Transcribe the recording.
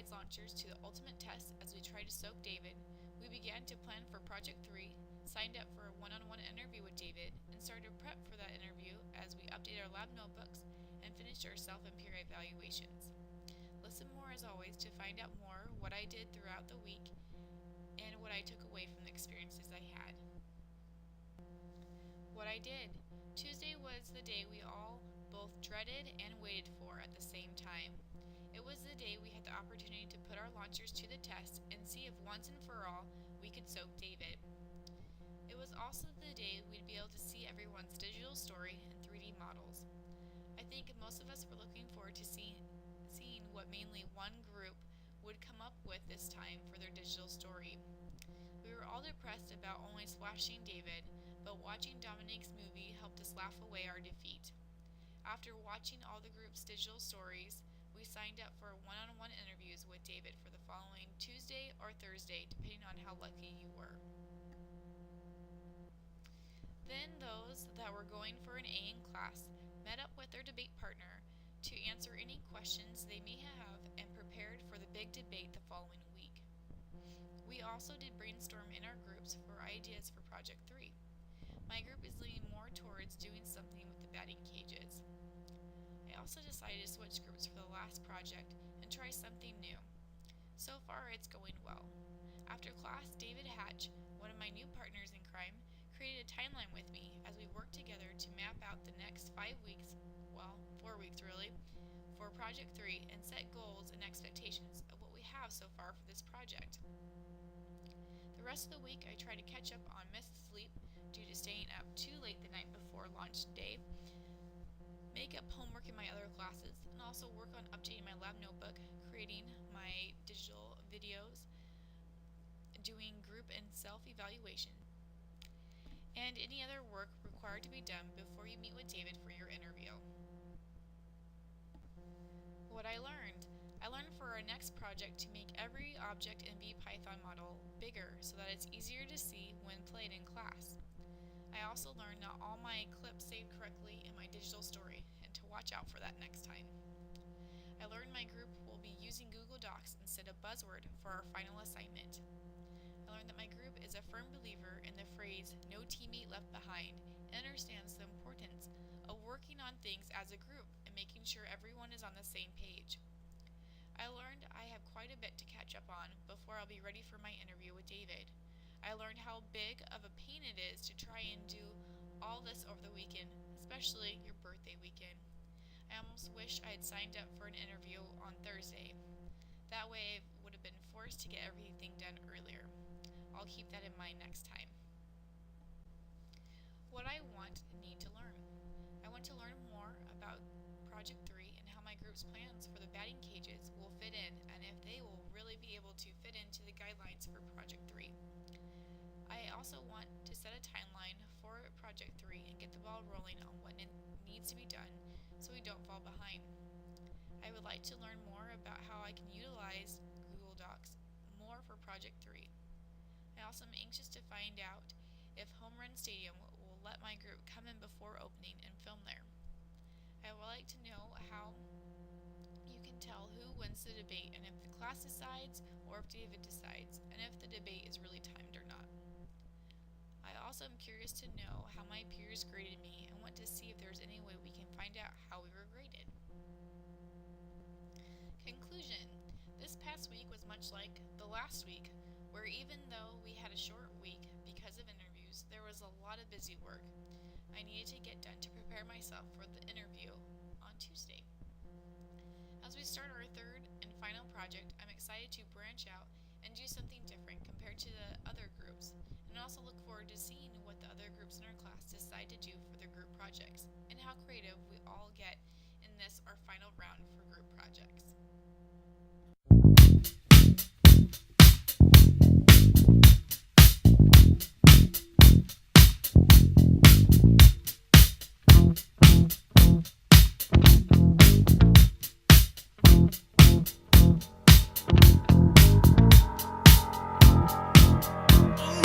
guides launchers to the ultimate test as we try to soak David, we began to plan for Project 3, signed up for a one-on-one interview with David, and started to prep for that interview as we updated our lab notebooks and finished our self and peer evaluations. Listen more as always to find out more what I did throughout the week and what I took away from the experiences I had. What I did. Tuesday was the day we all both dreaded and waited for at the same time. It was the day we had the opportunity to put our launchers to the test and see if once and for all we could soak David. It was also the day we'd be able to see everyone's digital story and 3D models. I think most of us were looking forward to seeing what mainly one group would come up with this time for their digital story. We were all depressed about only splashing David, but watching Dominique's movie helped us laugh away our defeat. After watching all the group's digital stories, we signed up for one-on-one interviews with David for the following Tuesday or Thursday, depending on how lucky you were. Then those that were going for an A in class met up with their debate partner to answer any questions they may have and prepared for the big debate the following week. We also did brainstorm in our groups for ideas for Project 3. My group is leaning more towards doing something with the batting cages. I also decided to switch groups for the last project and try something new. So far, it's going well. After class, David Hatch, one of my new partners in crime, created a timeline with me as we worked together to map out the next 5 weeks, 4 weeks really, for Project 3 and set goals and expectations of what we have so far for this project. The rest of the week, I tried to catch up on missed sleep due to staying up too late the night before launch day, make up homework in my other classes, and also work on updating my lab notebook, creating my digital videos, doing group and self-evaluation, and any other work required to be done before you meet with David for your interview. What I learned for our next project to make every object in VPython model bigger so that it's easier to see when played in class. I also learned not all my clips saved correctly in my digital story, and to watch out for that next time. I learned my group will be using Google Docs instead of Buzzword for our final assignment. I learned that my group is a firm believer in the phrase, "no teammate left behind," and understands the importance of working on things as a group and making sure everyone is on the same page. I learned I have quite a bit to catch up on before I'll be ready for my interview with David. I learned how big of a pain it is to try and do all this over the weekend, especially your birthday weekend. I almost wish I had signed up for an interview on Thursday. That way I would have been forced to get everything done earlier. I'll keep that in mind next time. What I want and need to learn. I want to learn more about Project 3 and how my group's plans for the batting cages will fit in and if they will really be able to fit into the guidelines for Project 3. I also want to set a timeline for Project 3 and get the ball rolling on what needs to be done so we don't fall behind. I would like to learn more about how I can utilize Google Docs more for Project 3. I also am anxious to find out if Home Run Stadium will let my group come in before opening and film there. I would like to know how you can tell who wins the debate and if the class decides or if David decides, and if the debate is really timed or not. I also am curious to know how my peers graded me and want to see if there's any way we can find out how we were graded. Conclusion. This past week was much like the last week, where even though we had a short week because of interviews, there was a lot of busy work I needed to get done to prepare myself for the interview on Tuesday. As we start our third and final project, I'm excited to branch out and do something different compared to the other groups, and also look forward to seeing what the other groups in our class decide to do for their group projects, and how creative we all get in this our final round for group projects.